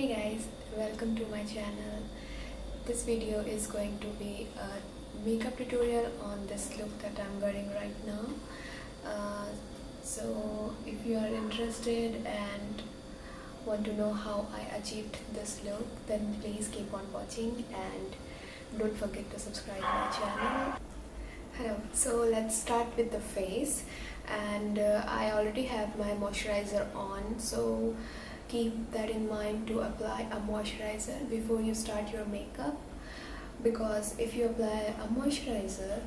Hey guys, welcome to my channel. This video is going to be a makeup tutorial on this look that I'm wearing right now. So if you are interested and want to know how I achieved this look, then please keep on watching and don't forget to subscribe my channel. Hello, so let's start with the face, and I already have my moisturizer on, so keep that in mind to apply a moisturizer before you start your makeup, because if you apply a moisturizer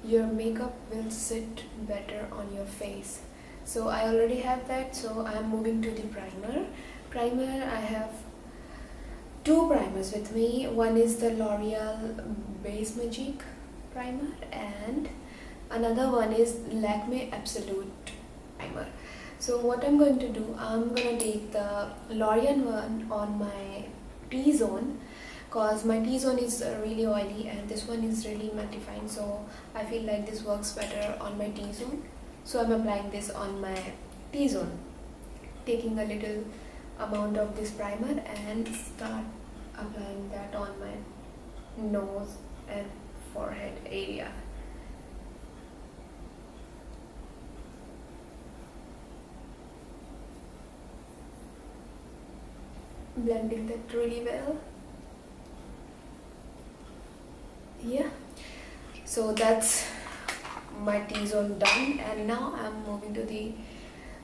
your makeup will sit better on your face. So I already have that, so I'm moving to the primer. I have two primers with me. One is the L'Oreal Beige Magique primer and another one is Lakme Absolute primer. So what I'm going to do, I'm going to take the L'Oreal one on my T-zone, because my T-zone is really oily and this one is really mattifying, so I feel like this works better on my T-zone. So I'm applying this on my T-zone, taking a little amount of this primer and start applying that on my nose and forehead area. Blending that really well. Yeah, so that's my T-zone done, and now I'm moving to the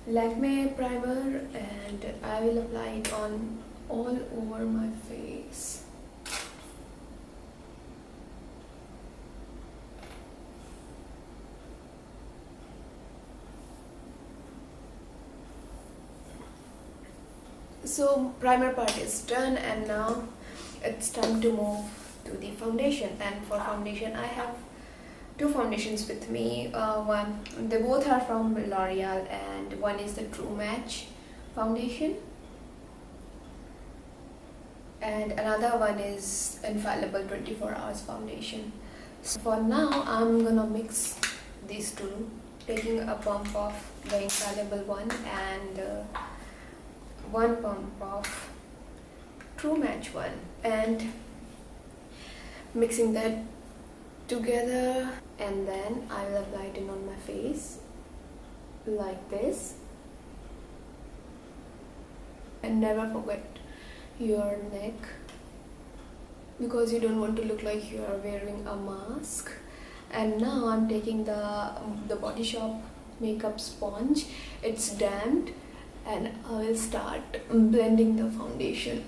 Lakme primer and I will apply it on all over my face. So primer part is done, and now it's time to move to the foundation. And for foundation I have two foundations with me. They both are from L'Oreal, and one is the True Match foundation and another one is Infallible 24 hours foundation. So for now I'm gonna mix these two, taking a pump of the Infallible one and one pump of True Match one, and mixing that together, and then I will apply it in on my face like this. And never forget your neck, because you don't want to look like you are wearing a mask. And now I'm taking the Body Shop makeup sponge. It's damped, and I will start blending the foundation.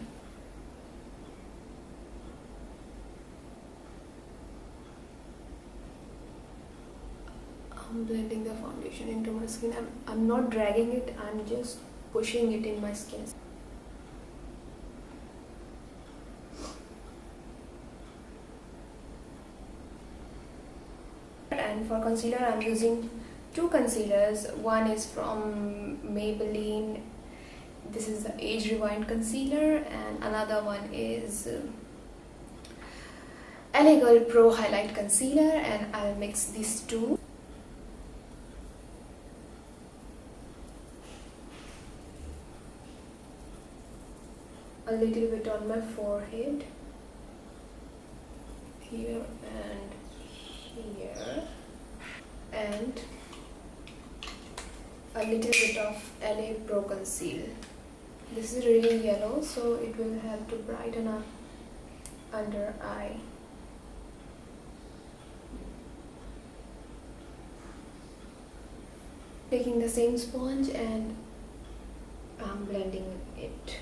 I'm blending the foundation into my skin. I'm not dragging it, I'm just pushing it in my skin. And for concealer I'm using two concealers. One is from Maybelline, this is the Age Rewind concealer, and another one is L.A.Girl Pro highlight concealer, and I'll mix these two. A little bit on my forehead, here and here, and a little bit of L.A. Pro conceal. This is really yellow, so it will help to brighten up under eye. Taking the same sponge and I'm blending it.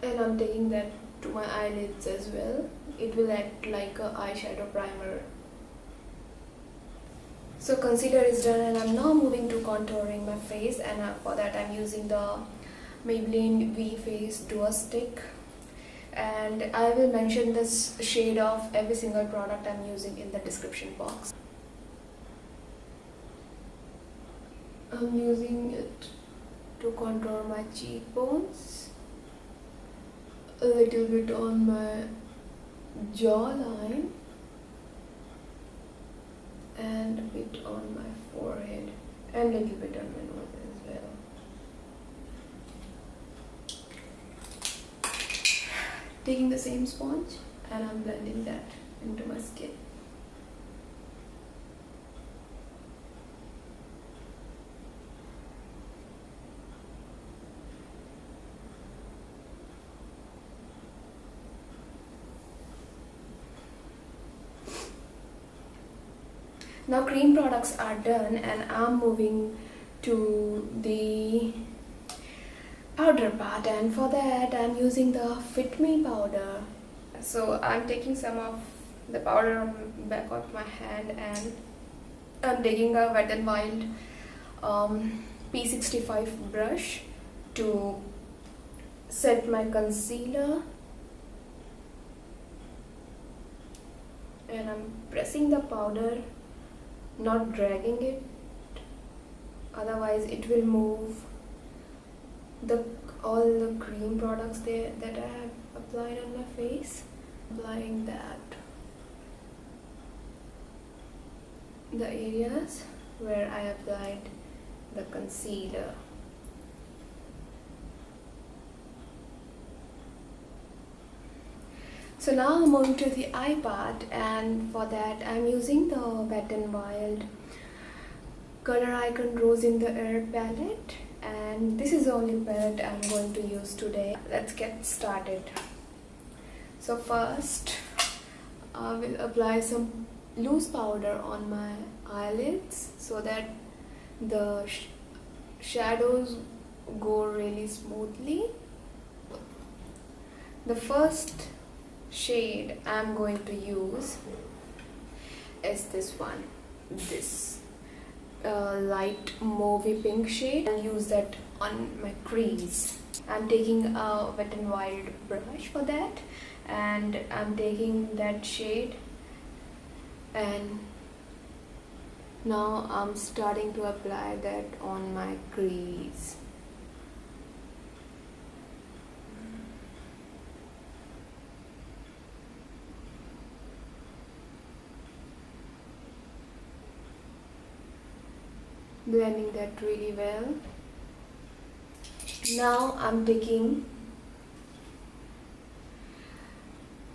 And I'm taking that to my eyelids as well. It will act like a eyeshadow primer. So concealer is done, and I'm now moving to contouring my face, and for that I'm using the Maybelline V Face Duo Stick, and I will mention this shade of every single product I'm using in the description box. I'm using it to contour my cheekbones, a little bit on my jawline and a bit on my forehead and a little bit on my nose as well. Taking the same sponge and I'm blending that into my skin. Now cream products are done and I'm moving to the powder part, and for that I'm using the Fit-me powder. So I'm taking some of the powder on the back of my hand and I'm taking a Wet n Wild P65 brush to set my concealer, and I'm pressing the powder, not dragging it, otherwise it will move all the cream products there that I have applied on my face. Applying that the areas where I applied the concealer. So now I'm moving to the eye part, and for that I'm using the Wet n Wild Coloricon Rose in the Air palette, and this is the only palette I'm going to use today. Let's get started. So first I will apply some loose powder on my eyelids so that the shadows go really smoothly. The first shade I'm going to use is this one, this light mauvey pink shade. I'll use that on my crease. I'm taking a Wet n Wild brush for that, and I'm taking that shade, and now I'm starting to apply that on my crease. Blending that really well. Now I'm taking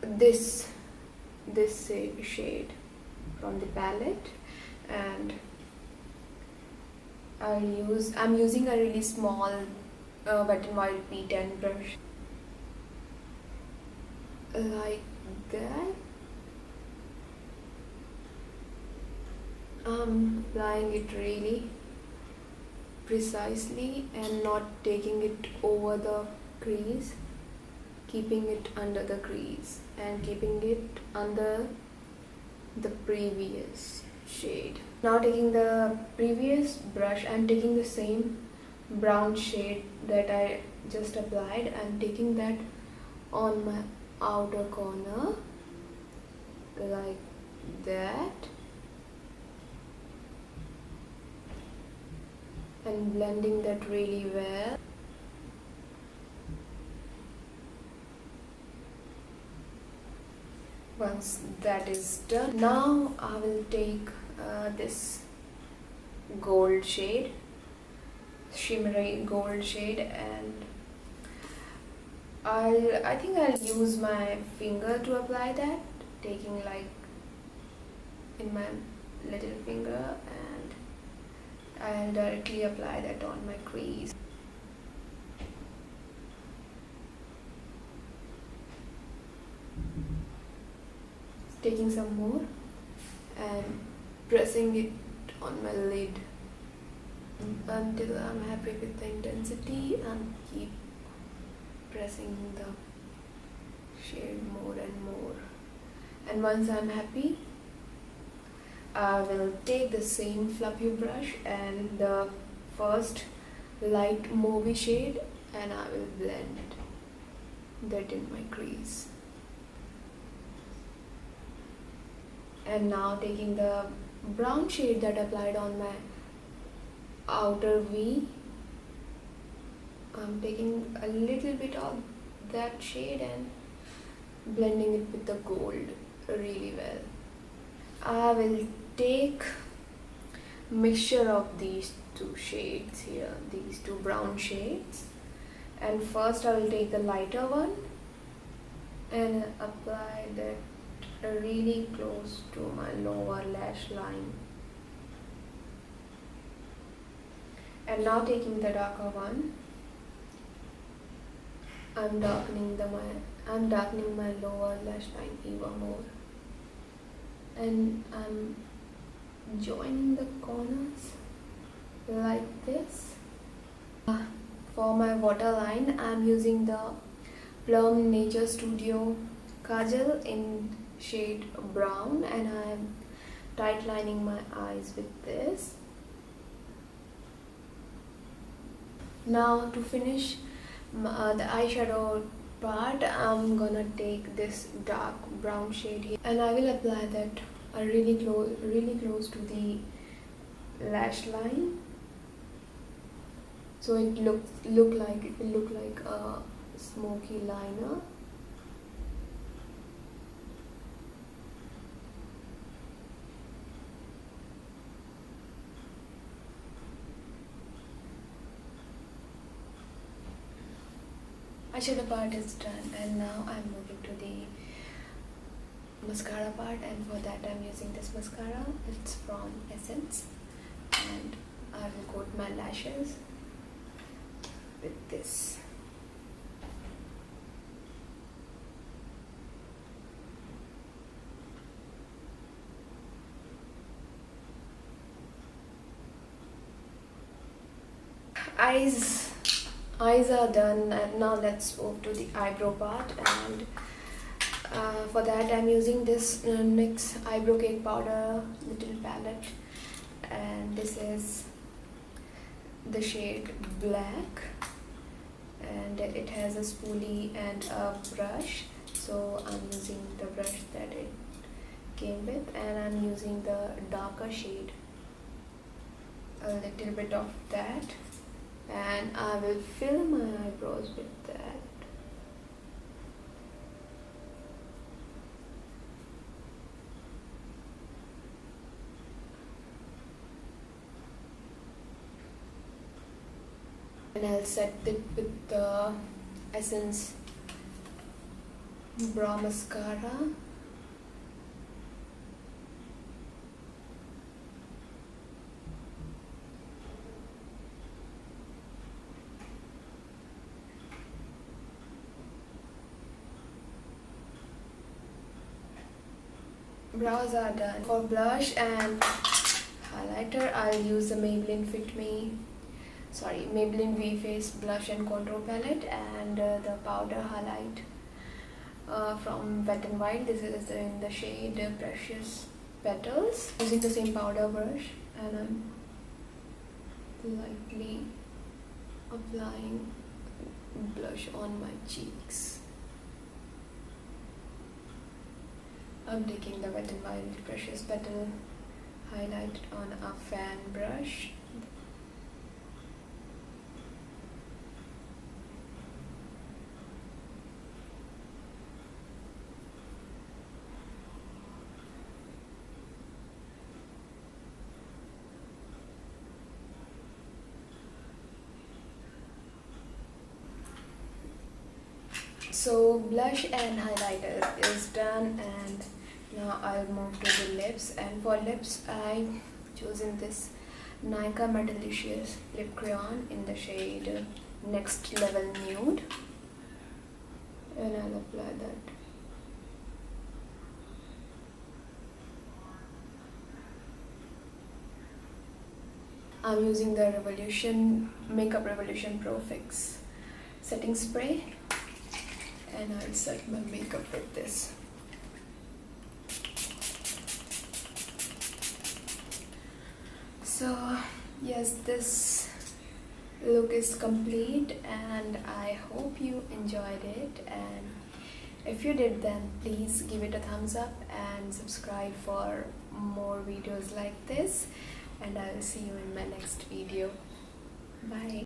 this shade from the palette, and I'm using a really small Wet n Wild P10 brush, like that. I'm applying it really precisely and not taking it over the crease, keeping it under the crease and keeping it under the previous shade. Now taking the previous brush, I'm taking the same brown shade that I just applied and taking that on my outer corner like that, and blending that really well. Once that is done, now I will take this gold shade, shimmery gold shade, and I think I'll use my finger to apply that, taking like in my little finger, and I'll directly apply that on my crease. Taking some more and pressing it on my lid until I'm happy with the intensity, and keep pressing the shade more and more. And once I'm happy, I will take the same fluffy brush and the first light mauvey shade, and I will blend that in my crease. And now taking the brown shade that I applied on my outer V, I'm taking a little bit of that shade and blending it with the gold really well. I will take mixture of these two shades here, these two brown shades, and first I will take the lighter one and apply that really close to my lower lash line. And now taking the darker one, I'm darkening my lower lash line even more, and I'm joining the corners like this. For my waterline, I'm using the Plum Nature Studio Kajal in shade brown, and I'm tight lining my eyes with this. Now to finish the eyeshadow part, I'm gonna take this dark brown shade here, and I will apply that really close to the lash line, so it will look like a smoky liner. Eyeshadow part is done, and now I'm moving to the mascara part, and for that I'm using this mascara. It's from Essence, and I will coat my lashes with this. Eyes are done, and now let's move to the eyebrow part, and for that I'm using this NYX Eyebrow Cake Powder little palette, and this is the shade Black, and it has a spoolie and a brush, so I'm using the brush that it came with, and I'm using the darker shade, a little bit of that, and I will fill my eyebrows with that. And I'll set it with the Essence Brow Mascara. Brows are done. For blush and highlighter, I'll use the Maybelline V Face Blush and Contour Palette, and the powder highlight from Wet n Wild. This is in the shade Precious Petals. Using the same powder brush, and I'm lightly applying blush on my cheeks. I'm taking the Wet n Wild Precious Petal highlight on a fan brush. So blush and highlighter is done, and now I'll move to the lips. And for lips, I'm choosing this NYX Metalicious lip crayon in the shade Next Level Nude, and I'll apply that. I'm using the Makeup Revolution Pro Fix setting spray, and I'll set my makeup with this. So yes, this look is complete, and I hope you enjoyed it, and if you did, then please give it a thumbs up and subscribe for more videos like this, and I'll see you in my next video. Bye.